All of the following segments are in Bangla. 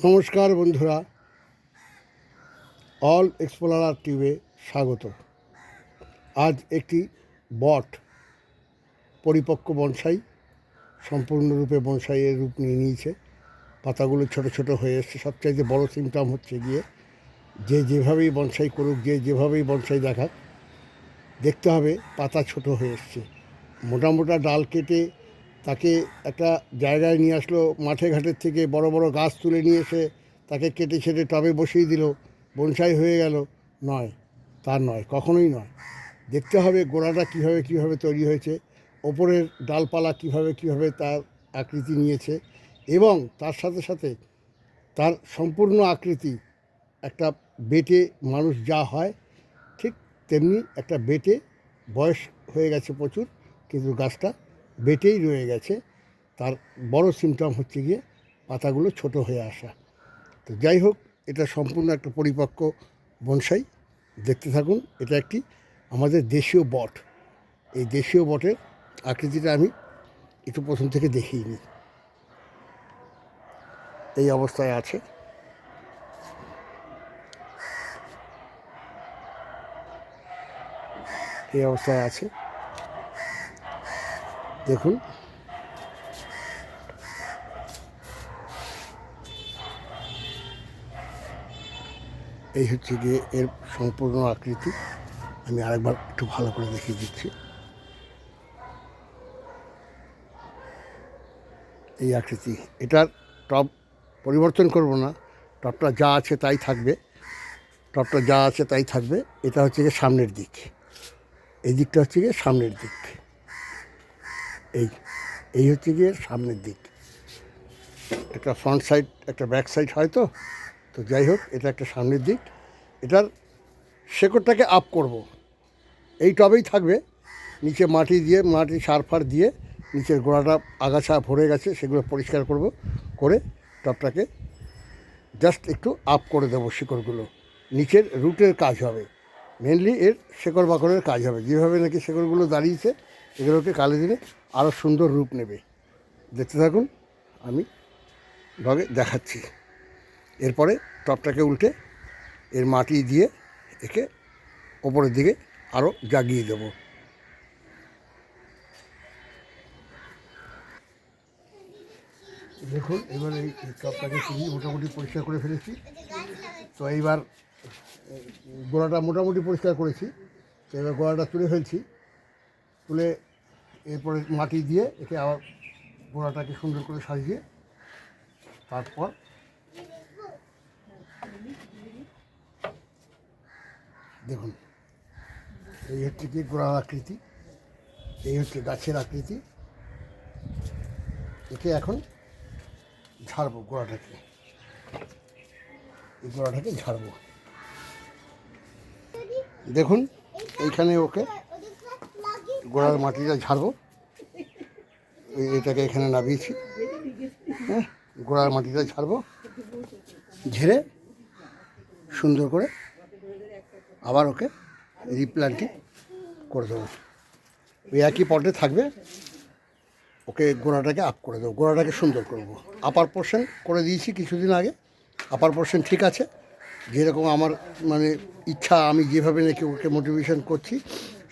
নমস্কার বন্ধুরা, অল এক্সপ্লোরার টিউবে স্বাগত। আজ একটি বট পরিপক্ক বনসাই সম্পূর্ণরূপে বনসাইয়ের রূপ নিয়ে নিয়েছে। পাতাগুলো ছোট ছোট হয়ে এসছে। সবচাইতে বড় সিমটম হচ্ছে গিয়ে যেভাবেই বনসাই করুক, যেভাবেই বনসাই দেখাক, দেখতে হবে পাতা ছোট হয়ে এসছে। মোটা মোটা ডাল কেটে তাকে একটা জায়গায় নিয়ে আসলো, মাঠে ঘাটের থেকে বড় বড় গাছ তুলে নিয়ে এসে তাকে কেটে ছেটে টবে বসিয়ে দিল, বনসাই হয়ে গেল। নয়, তার নয়, কখনোই নয়। দেখতে হবে গোড়াটা কীভাবে তৈরি হয়েছে, ওপরের ডালপালা কীভাবে তার আকৃতি নিয়েছে, এবং তার সাথে সাথে তার সম্পূর্ণ আকৃতি একটা বেটে মানুষ যা হয় ঠিক তেমনি একটা বেটে বয়স হয়ে গেছে প্রচুর, কিন্তু গাছটা বেটেই রয়ে গেছে। তার বড় সিমটম হচ্ছে গিয়ে পাতাগুলো ছোট হয়ে আসা। তো যাই হোক, এটা সম্পূর্ণ একটা পরিপক্ক বনসাই। দেখতে থাকুন। এটা একটি আমাদের দেশীয় বট। এই দেশীয় বটের আকৃতিটা আমি একটু প্রথম থেকে দেখিয়ে নিই। এই অবস্থায় আছে। এই অবস্থায় আছে, দেখুন। এই হচ্ছে গিয়ে এর সম্পূর্ণ আকৃতি। আমি আরেকবার একটু ভালো করে দেখিয়ে দিচ্ছি। এই আকৃতি। এটার টব পরিবর্তন করব না, টবটা যা আছে তাই থাকবে। এটা হচ্ছে গিয়ে সামনের দিক, এই দিকটা হচ্ছে গিয়ে সামনের দিক। এই এই হচ্ছে গিয়ে সামনের দিক। একটা ফ্রন্ট সাইড, একটা ব্যাক সাইড হয়। তো তো যাই হোক, এটা একটা সামনের দিক। এটার শেকড়টাকে আপ করব, এই টবেই থাকবে। নিচে মাটি সার ফার দিয়ে নিচের গোড়াটা আগাছা ভরে গেছে, সেগুলো পরিষ্কার করব, করে টবটাকে জাস্ট একটু আপ করে দেবো। শিকড়গুলো নিচের রুটের কাজ হবে, মেনলি এর শেকড় বাকড়ের কাজ হবে। যেভাবে নাকি শেকড়গুলো দাঁড়িয়েছে, এগুলোকে কালো দিনে আরও সুন্দর রূপ নেবে। দেখতে থাকুন, আমি লগে দেখাচ্ছি। এরপরে টবটাকে উল্টে এর মাটি দিয়ে একে ওপরের দিকে আরও জাগিয়ে দেব। দেখুন, এবার এই টবটাকে মোটামুটি পরিষ্কার করে ফেলেছি। তো এইবার গোড়াটা মোটামুটি পরিষ্কার করেছি। তো এবার গোড়াটা তুলে ফেলছি। তুলে এরপরে মাটি দিয়ে একে আবার গোড়াটাকে সুন্দর করে সাজিয়ে, তারপর দেখুন, এই হচ্ছে কি গোড়ার আকৃতি, এই হচ্ছে গাছের আকৃতি। একে এখন ঝাড়বো, গোড়াটাকে ঝাড়বো। দেখুন, এইখানে ওকে গোড়ার মাটিটা ঝাড়বো। এটাকে এখানে নামিয়েছি। হ্যাঁ, গোড়ার মাটিটা ঝাড়বো, ঝেড়ে সুন্দর করে আবার ওকে রিপ্ল্যান্টিং করে দেবো। ওই একই পটে থাকবে, ওকে গোড়াটাকে আপ করে দেবো, গোড়াটাকে সুন্দর করব। আপার পোর্শন করে দিয়েছি কিছুদিন আগে। আপার পোর্শন ঠিক আছে, যেরকম আমার মানে ইচ্ছা, আমি যেভাবে নাকি ওকে মোটিভেশন করছি।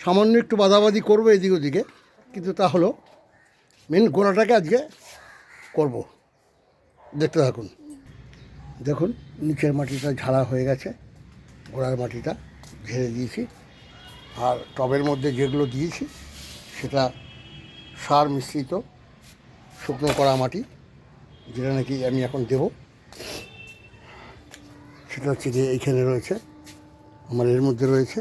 সামান্য একটু বাদাবাদি করবো এদিক ওদিকে, কিন্তু তা হলো মেন গোড়াটাকে আজকে করব। দেখতে থাকুন। দেখুন, নিচের মাটিটা ঝাড়া হয়ে গেছে, গোড়ার মাটিটা ঝেড়ে দিয়েছি। আর টবের মধ্যে যেগুলো দিয়েছি সেটা সার মিশ্রিত শুকনো করা মাটি, যেটা নাকি আমি এখন দেব। সেটা হচ্ছে যে এইখানে রয়েছে, আমার এর মধ্যে রয়েছে,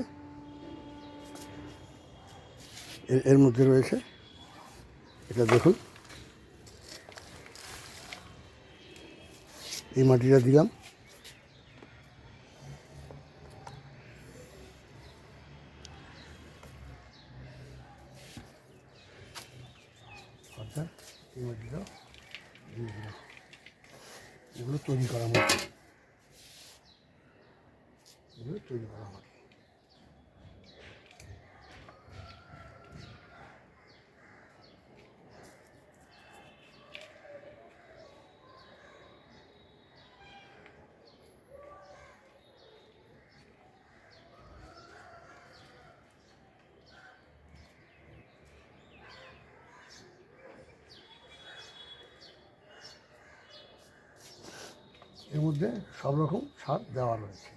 এর মধ্যে রয়েছে। এটা দেখুন, এই মাটিটা দিলাম। অর্থাৎ এই মাটিটা দিয়ে দিলাম। এগুলো তৈরি করা মাটি, এগুলো তৈরি করা মাটি। এর মধ্যে সব রকম সার দেওয়া রয়েছে।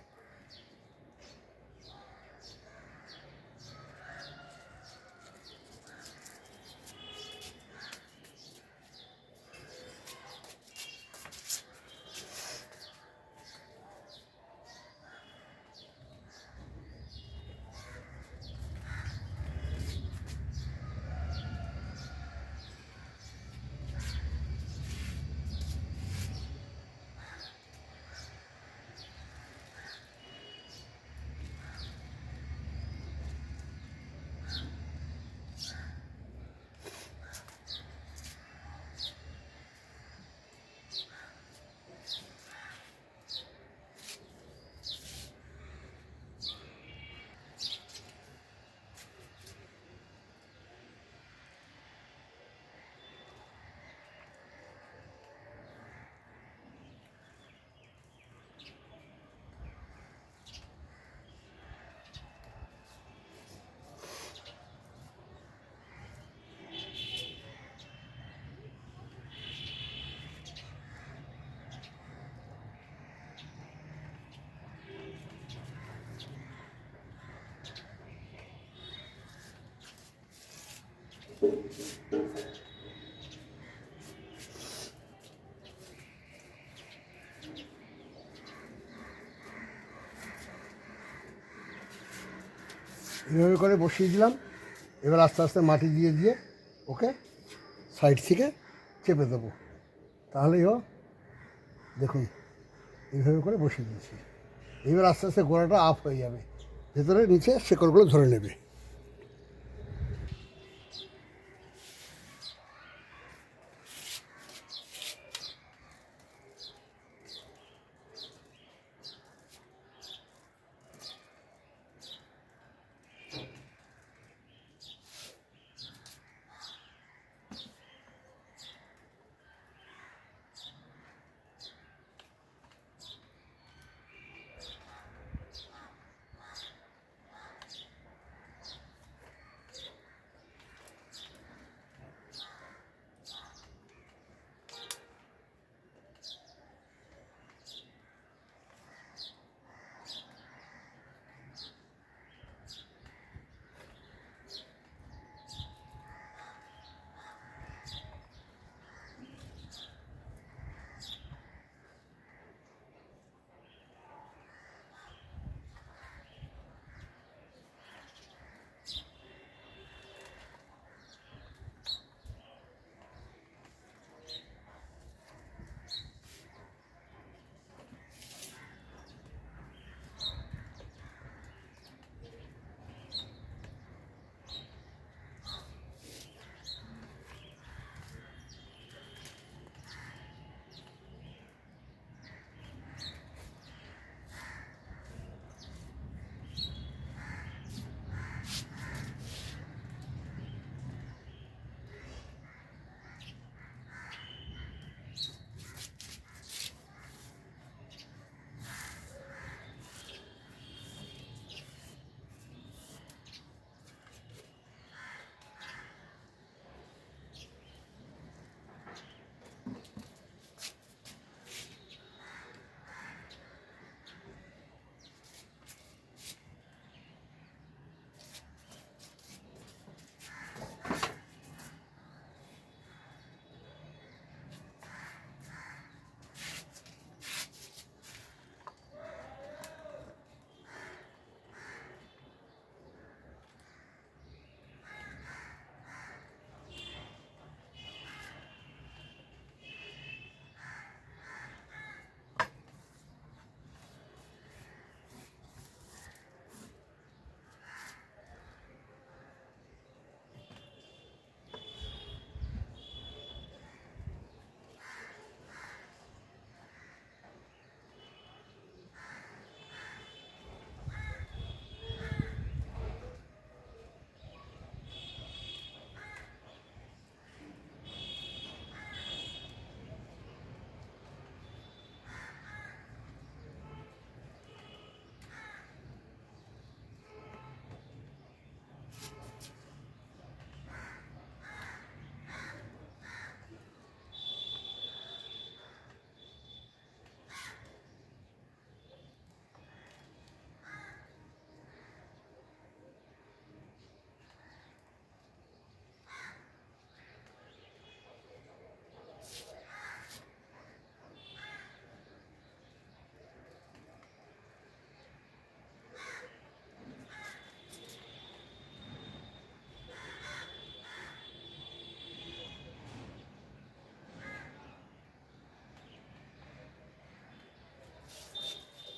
এইভাবে করে বসিয়ে দিলাম। এবার আস্তে আস্তে মাটি দিয়ে দিয়ে ওকে সাইড থেকে চেপে দেবো, তাহলেই দেখুন এইভাবে করে বসিয়ে দিয়েছি। এবার আস্তে আস্তে গোড়াটা আপ হয়ে যাবে, ভেতরে নিচে শেকড়গুলো ধরে নেবে।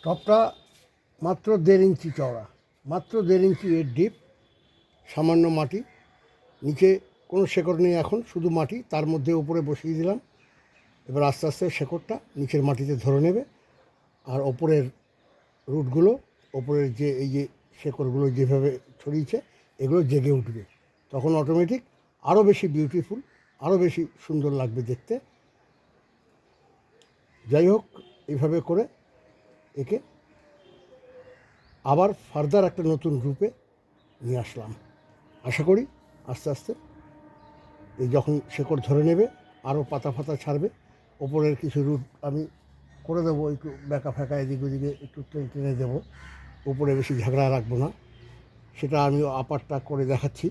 টপটা মাত্র 1.5 ইঞ্চি চওড়া, মাত্র 1.5 ইঞ্চি এর ডিপ, সামান্য মাটি, নিচে কোনো শেকড় নেই এখন, শুধু মাটি, তার মধ্যে উপরে বসিয়ে দিলাম। এবার আস্তে আস্তে শেকড়টা নিচের মাটিতে ধরে নেবে, আর ওপরের রুটগুলো, ওপরের যে এই যে শেকড়গুলো যেভাবে ছড়িয়েছে এগুলো জেগে উঠবে, তখন অটোমেটিক আরও বেশি বিউটিফুল, আরও বেশি সুন্দর লাগবে দেখতে। যাই হোক, এইভাবে করে একে আবার ফার্দার একটা নতুন রূপে নিয়ে আসলাম। আশা করি আস্তে আস্তে এই যখন শেকড় ধরে নেবে আরও পাতা ফাতা ছাড়বে। ওপরের কিছু রুট আমি করে দেবো, একটু ব্যাকা ফ্যাকা এদিক ওদিকে একটু টেনে টেনে দেবো, উপরে বেশি ঝাগড়া রাখবো না, সেটা আমি আপারটা করে দেখাচ্ছি।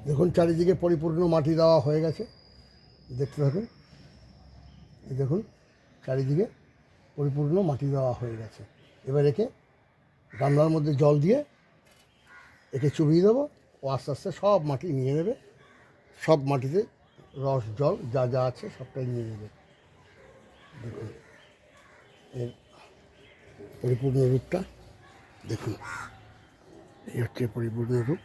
দেখুন চারিদিকে পরিপূর্ণ মাটি দেওয়া হয়ে গেছে, দেখতে থাকুন। এই দেখুন চারিদিকে পরিপূর্ণ মাটি দেওয়া হয়ে গেছে। এবার একে গামলার মধ্যে জল দিয়ে একে চুবিয়ে দেবো, ও আস্তে আস্তে সব মাটি নিয়ে নেবে, সব মাটিতে রস জল যা যা আছে সবটাই নিয়ে নেবে। দেখুন এর পরিপূর্ণ রূপটা দেখুন, এই হচ্ছে পরিপূর্ণ রূপ।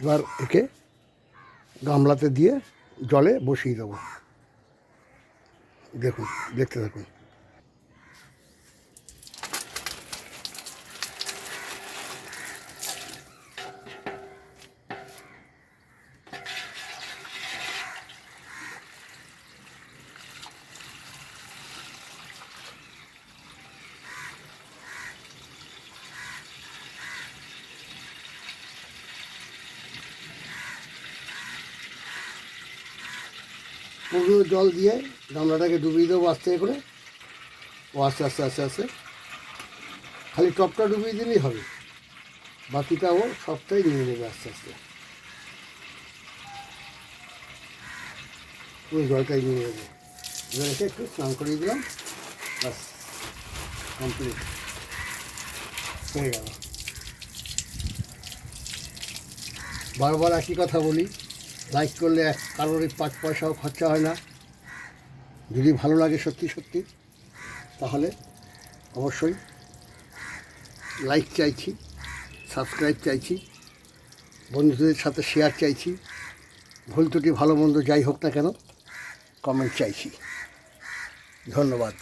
এবার একে গামলাতে দিয়ে জলে বসিয়ে দেবো। দেখুন, দেখতে থাকুন। পুরো জল দিয়ে গামলাটাকে ডুবিয়ে দেবো আস্তে করে, ও আস্তে আস্তে আস্তে আস্তে খালি টপটা ডুবিয়ে দিলেই হবে, বাকিটা ও সবটাই নিয়ে নেবে আস্তে আস্তে, পুরো জলটাই নিয়ে নেবে। এবার একে একটু স্নান করিয়ে দিলাম, বাস কমপ্লিট হয়ে গেল। বারবার একই কথা বলি, লাইক করলে কারোর 5 পয়সাও খরচা হয় না। যদি ভালো লাগে সত্যি সত্যি, তাহলে অবশ্যই লাইক চাইছি, সাবস্ক্রাইব চাইছি, বন্ধুদের সাথে শেয়ার চাইছি, ভুল ত্রুটি ভালো মন্দ যাই হোক না কেন কমেন্ট চাইছি। ধন্যবাদ।